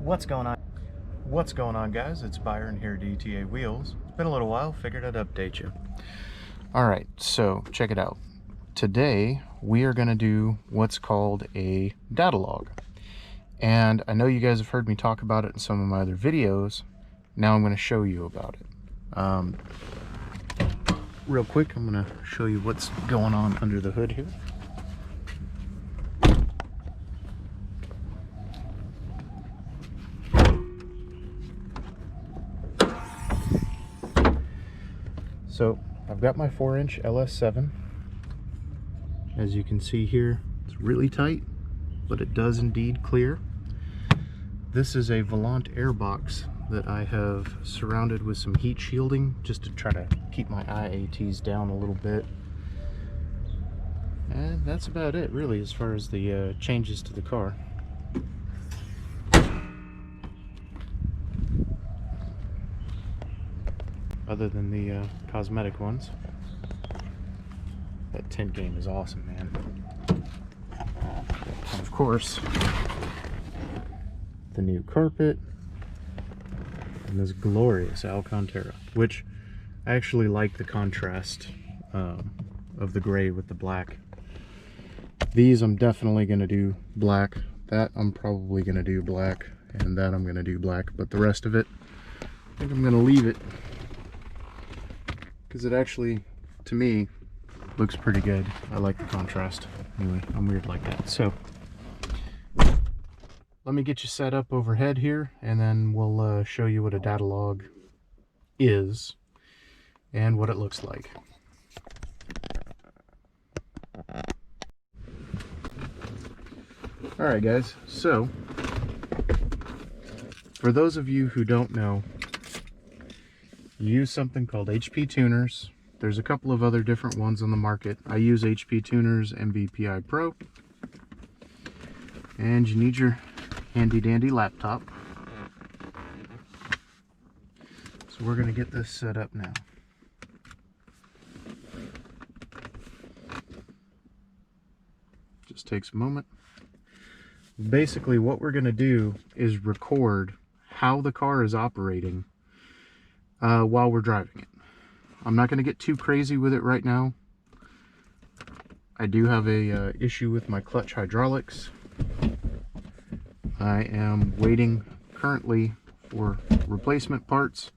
What's going on? What's going on, guys? It's Byron here at ETA Wheels. It's been a little while, figured I'd update you. Alright, so check it out. Today we are going to do what's called a data log. And I know you guys have heard me talk about it in some of my other videos. Now I'm going to show you about it. Real quick, I'm going to show you what's going on under the hood here. So I've got my 4-inch LS7. As you can see here, it's really tight, but it does indeed clear. This is a volant air box that I have surrounded with some heat shielding just to try to keep my IATs down a little bit. And that's about it really as far as the changes to the car. Other than the cosmetic ones. That tint game is awesome, man. And of course, the new carpet and this glorious Alcantara, which I actually like the contrast of the gray with the black. These I'm definitely going to do black. That I'm probably going to do black, and that I'm going to do black, but the rest of it, I think I'm going to leave it. Because it actually, to me, looks pretty good. I like the contrast. Anyway, I'm weird like that. So, let me get you set up overhead here, and then we'll show you what a data log is and what it looks like. Alright guys, so, for those of you who don't know, use something called HP tuners. There's a couple of other different ones on the market. I use HP tuners MVPI Pro. And you need your handy dandy laptop. So we're going to get this set up now. Just takes a moment. Basically what we're going to do is record how the car is operating while we're driving it. I'm not going to get too crazy with it right now. I do have a issue with my clutch hydraulics. I am waiting currently for replacement parts.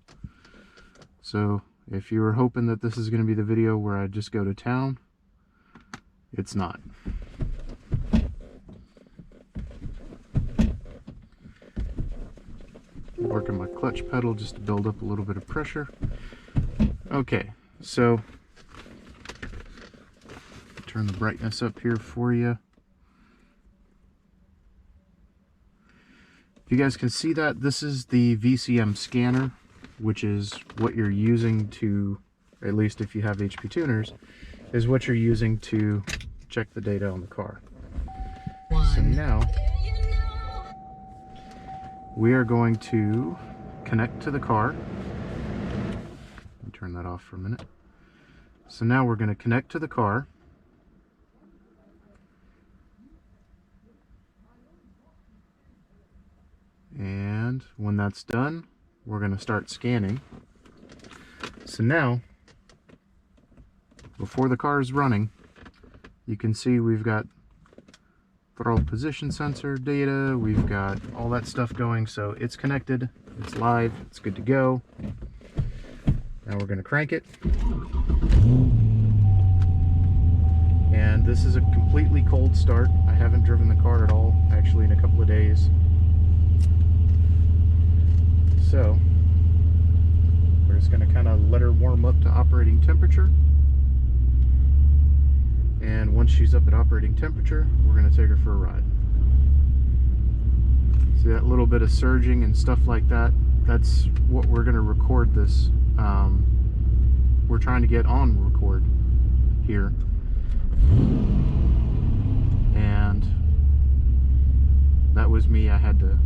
So if you were hoping that this is going to be the video where I just go to town, it's not. Working my clutch pedal just to build up a little bit of pressure. Okay, so turn the brightness up here for you. If you guys can see that, this is the VCM scanner, which is what you're using to, at least if you have HP tuners, is what you're using to check the data on the car. So now we are going to connect to the car. Let me turn that off for a minute. So now we're going to connect to the car. And when that's done, we're going to start scanning. So now, before the car is running, you can see we've got throttle position sensor data, we've got all that stuff going, so it's connected, it's live, it's good to go. Now we're going to crank it. And this is a completely cold start. I haven't driven the car at all, actually, in a couple of days. So, we're just going to kind of let her warm up to operating temperature. And once she's up at operating temperature, we're going to take her for a ride. See that little bit of surging and stuff like that? That's what we're going to record this. We're trying to get on record here. And that was me. I had to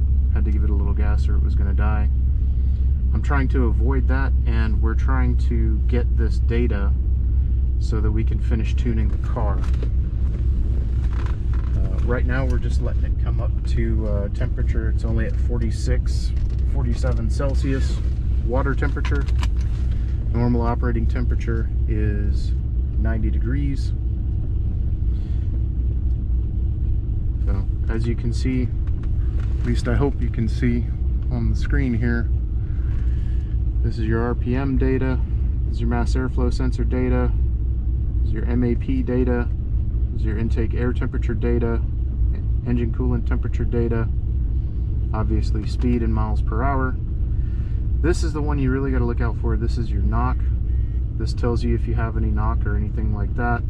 give it a little gas or it was going to die. I'm trying to avoid that, and we're trying to get this data so that we can finish tuning the car. right now we're just letting it come up to temperature. It's only at 46, 47 Celsius water temperature. Normal operating temperature is 90 degrees. So as you can see, at least I hope you can see on the screen here, this is your RPM data, this is your mass airflow sensor data, this is your MAP data, this is your intake air temperature data, engine coolant temperature data, obviously speed in miles per hour. This is the one you really got to look out for. This is your knock. This tells you if you have any knock or anything like that.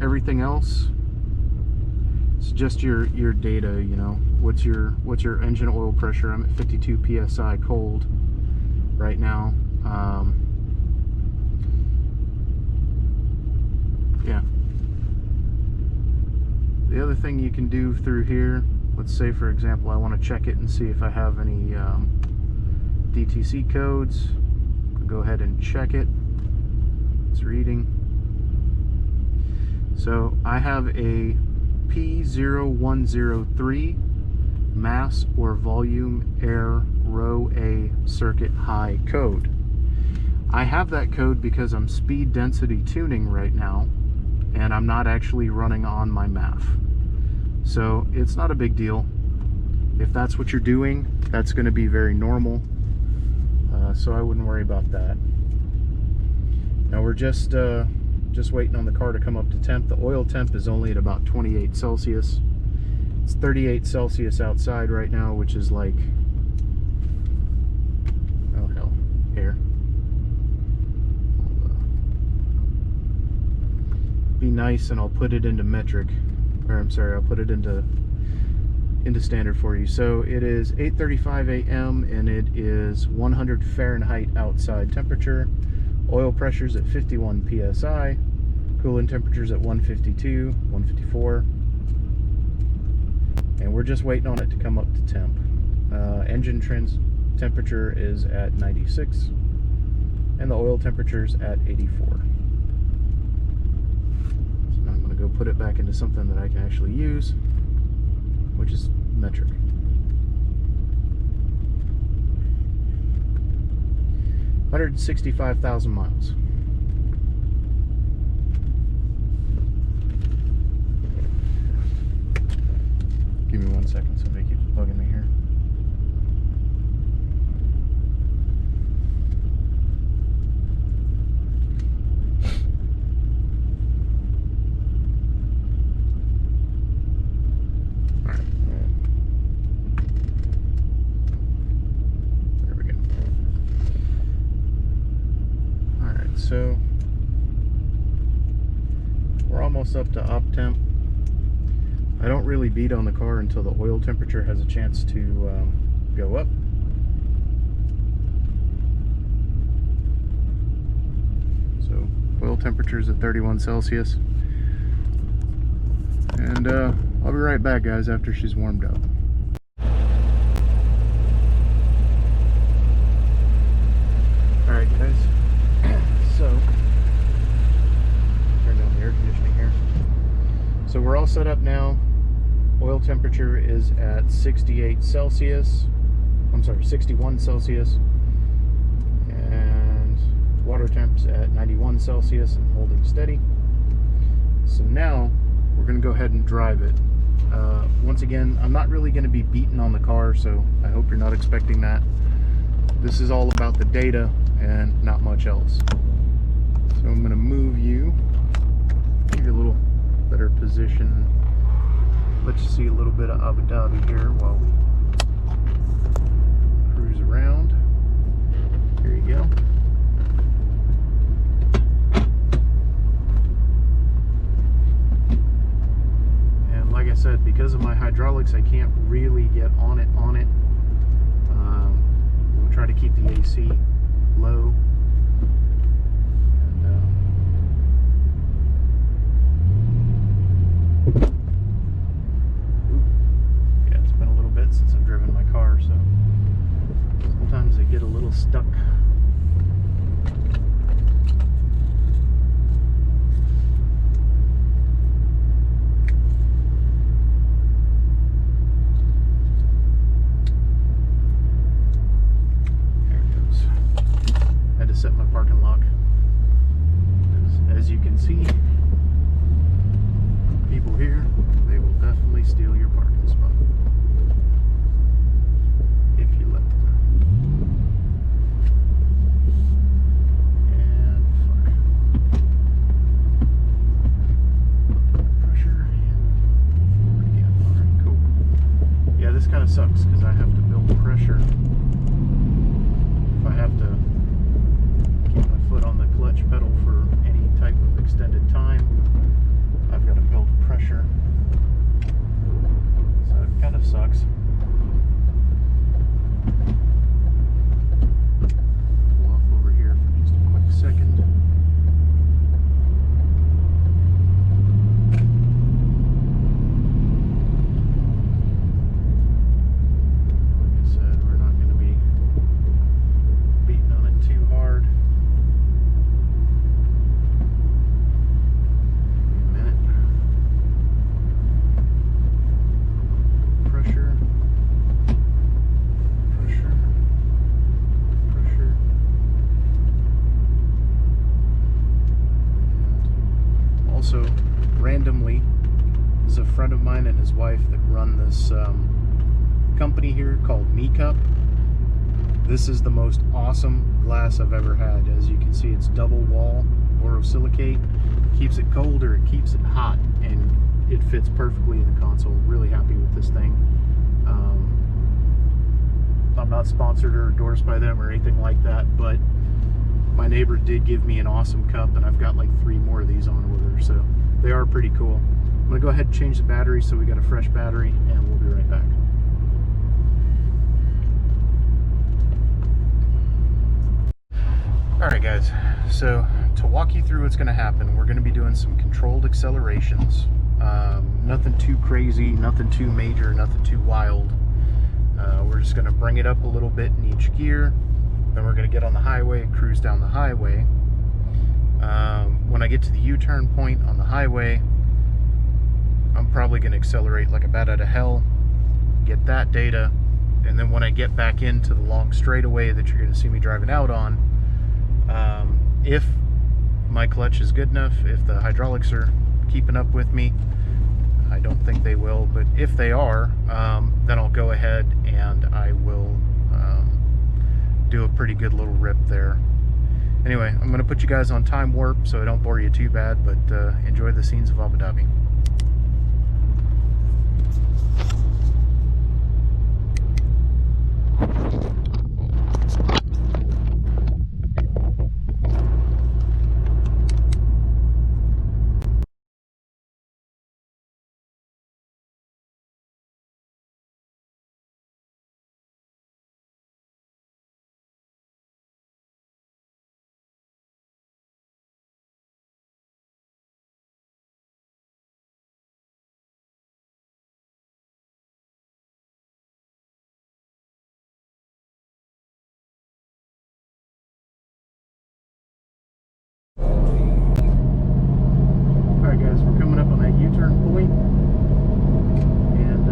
Everything else, it's just your data. You know, what's your engine oil pressure? I'm at 52 psi cold right now. Yeah. The other thing you can do through here, let's say for example I want to check it and see if I have any DTC codes. I'll go ahead and check it. It's reading. So I have a P0103 mass or volume air row A circuit high code. I have that code because I'm speed density tuning right now and I'm not actually running on my MAF. So it's not a big deal. If that's what you're doing, that's going to be very normal. So I wouldn't worry about that. Now we're just waiting on the car to come up to temp. The oil temp is only at about 28 Celsius. It's 38 Celsius outside right now, which is like, oh hell, here. Be nice and I'll put it into metric. Or I'm sorry, I'll put it into standard for you. So it is 8:35 a.m. and it is 100 Fahrenheit outside temperature. Oil pressure's at 51 psi. Coolant temperature's at 152, 154. And we're just waiting on it to come up to temp. Engine temperature is at 96. And the oil temperature's at 84. I'm going to go put it back into something that I can actually use, which is metric. $165,000 miles. Give me 1 second, somebody keeps bugging me here. So we're almost up to op temp. I don't really beat on the car until the oil temperature has a chance to go up. So oil temperature is at 31 Celsius. And I'll be right back, guys, after she's warmed up. Alright, guys. So, turn down the air conditioning here. So we're all set up now. Oil temperature is at 68 Celsius. I'm sorry, 61 Celsius. And water temp's at 91 Celsius and holding steady. So now we're going to go ahead and drive it. Once again, I'm not really going to be beating on the car, so I hope you're not expecting that. This is all about the data and not much else. So I'm going to move you, give you a little better position, let you see a little bit of Abu Dhabi here while we cruise around. Here you go. And like I said, because of my hydraulics, I can't really get on it. We'll try to keep the AC low. Yeah, it's been a little bit since I've driven my car, so sometimes I get a little stuck. kind of sucks because I have to build pressure. If I have to keep my foot on the clutch pedal for any type of extended time, I've got to build pressure. So it kind of sucks. Pull off over here for just a quick second. Also, randomly, there's a friend of mine and his wife that run this company here called Me Cup. This is the most awesome glass I've ever had. As you can see, it's double wall borosilicate. Keeps it cold or it keeps it hot, and it fits perfectly in the console. Really happy with this thing. I'm not sponsored or endorsed by them or anything like that, but my neighbor did give me an awesome cup, and I've got like 3 more of these on order, so they are pretty cool. I'm gonna go ahead and change the battery so we got a fresh battery, and we'll be right back. Alright guys, so to walk you through what's gonna happen, we're gonna be doing some controlled accelerations. Nothing too crazy, nothing too major, nothing too wild. We're just gonna bring it up a little bit in each gear. Then we're going to get on the highway, cruise down the highway. When I get to the U-turn point on the highway, I'm probably going to accelerate like a bat out of hell, get that data, and then when I get back into the long straightaway that you're going to see me driving out on, if my clutch is good enough, if the hydraulics are keeping up with me, I don't think they will, but if they are, then I'll go ahead and I will do a pretty good little rip there. Anyway, I'm going to put you guys on time warp so I don't bore you too bad, but enjoy the scenes of Abu Dhabi. Alright guys, we're coming up on that U-turn point, and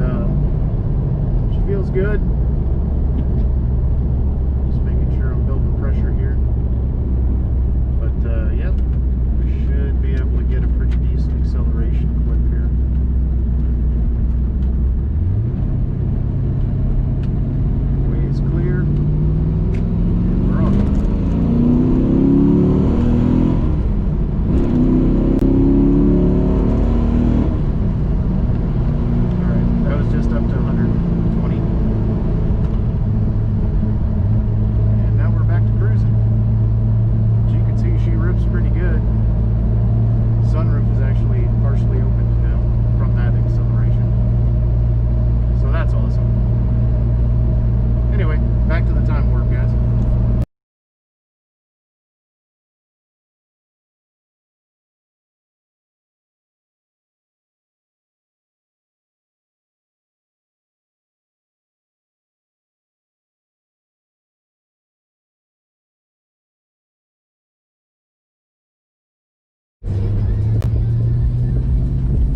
she feels good. Just making sure I'm building pressure here. But yep, we should be able to get a pretty decent acceleration clip here. Way is clear. We're on.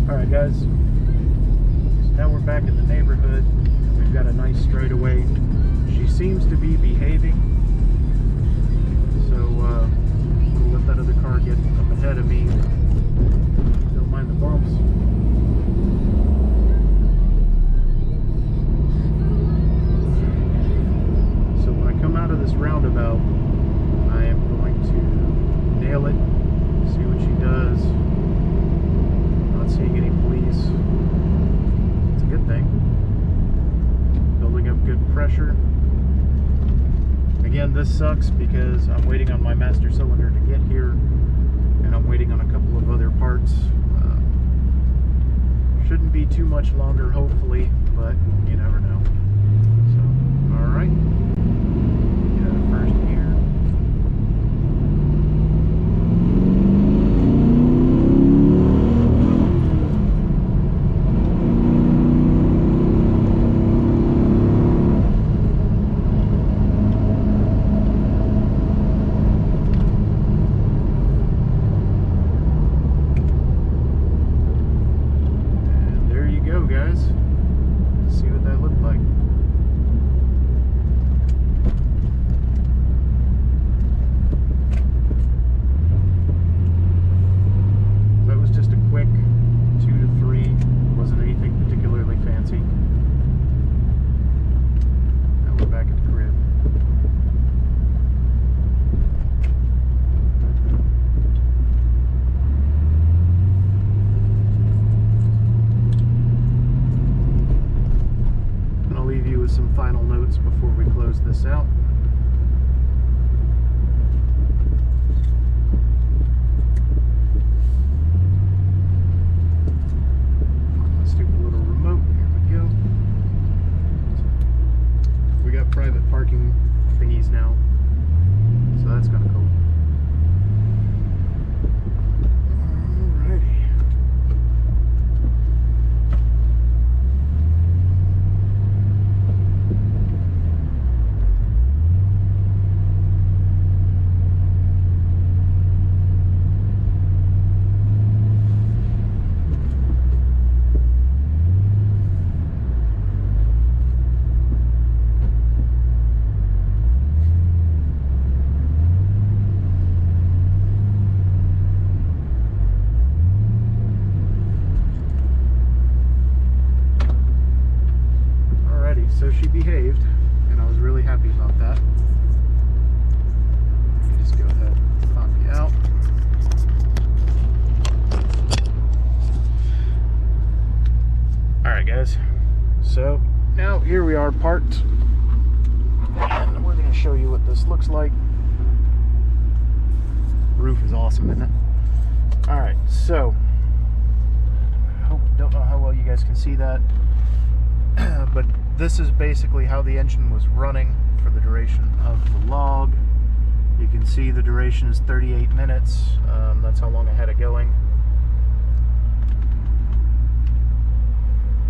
Alright guys, so now we're back in the neighborhood. We've got a nice straightaway. She seems to be behaving, so we'll let that other car get up ahead of me. Don't mind the bumps. So when I come out of this roundabout, I am going to nail it, see what she does. Not seeing any police. It's a good thing. pressure. Again, this sucks because I'm waiting on my master cylinder to get here, and I'm waiting on a couple of other parts. Shouldn't be too much longer, hopefully, but you never know. So, all right. Get out of first gear. Guys, see what that looked like. That was just a quick 2 to 3, wasn't anything particularly fancy. Now we're back at the crib. Leave you with some final notes before we close this out. My stupid little remote. Here we go. We got private parking thingies now, so that's kind of cool. Alrighty. So she behaved, and I was really happy about that. Let me just go ahead and pop you out. Alright guys, so now here we are parked, and we're going to show you what this looks like. The roof is awesome, isn't it? Alright, so don't know how well you guys can see that, but this is basically how the engine was running for the duration of the log. You can see the duration is 38 minutes. That's how long I had it going.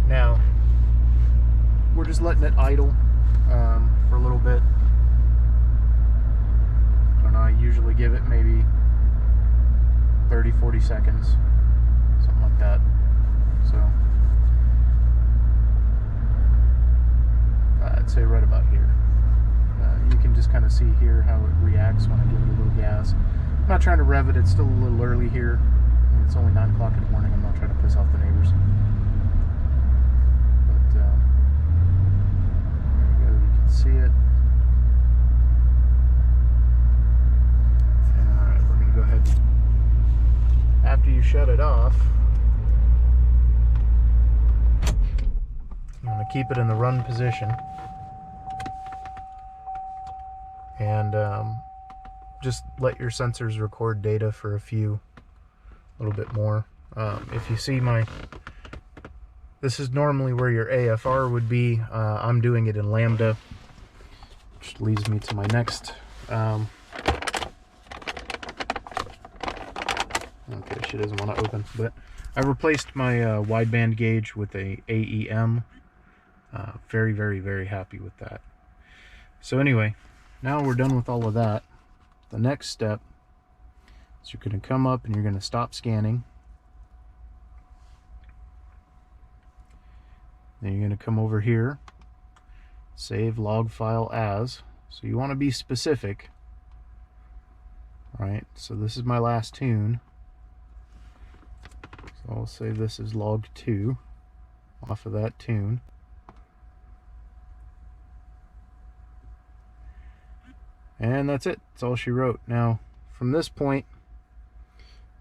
Now, we're just letting it idle for a little bit. I don't know, I usually give it maybe 30-40 seconds, something like that. So I'd say right about here. You can just kind of see here how it reacts when I give it a little gas. I'm not trying to rev it, it's still a little early here. It's only 9 o'clock in the morning, I'm not trying to piss off the neighbors. But there you go, you can see it. Alright, we're going to go ahead. After you shut it off, I'm going to keep it in the run position. And just let your sensors record data for a little bit more. If you see this is normally where your AFR would be. I'm doing it in Lambda, which leads me to my next. Okay, she doesn't want to open, but I replaced my wideband gauge with a AEM. Very, very, very happy with that. So anyway, now we're done with all of that. The next step is you're going to come up and you're going to stop scanning. Then you're going to come over here, save log file as. So you want to be specific, right? So this is my last tune. So I'll save this as log 2 off of that tune. And that's it. That's all she wrote. Now, from this point,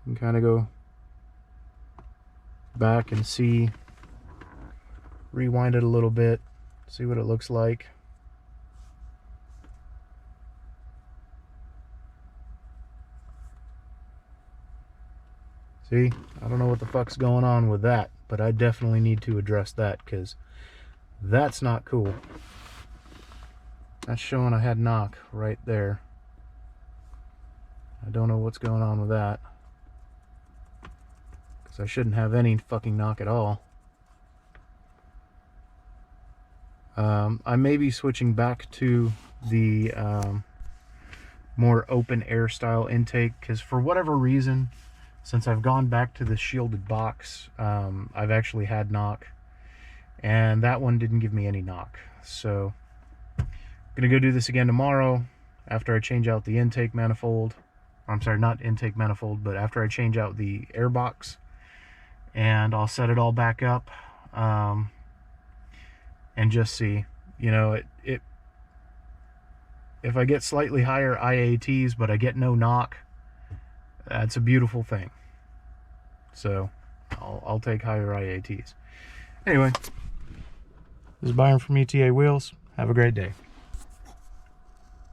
you can kind of go back and see, rewind it a little bit, see what it looks like. See, I don't know what the fuck's going on with that, but I definitely need to address that because that's not cool. That's showing I had knock right there. I don't know what's going on with that, because I shouldn't have any fucking knock at all. I may be switching back to the more open air style intake, because for whatever reason, since I've gone back to the shielded box, I've actually had knock, and that one didn't give me any knock. So I'm gonna go do this again tomorrow after I change out the intake manifold. I'm sorry, not intake manifold, but after I change out the air box, and I'll set it all back up, and just see, you know, if I get slightly higher IATs but I get no knock, that's a beautiful thing. So I'll take higher IATs. Anyway, this is Byron from ETA Wheels. Have a great day.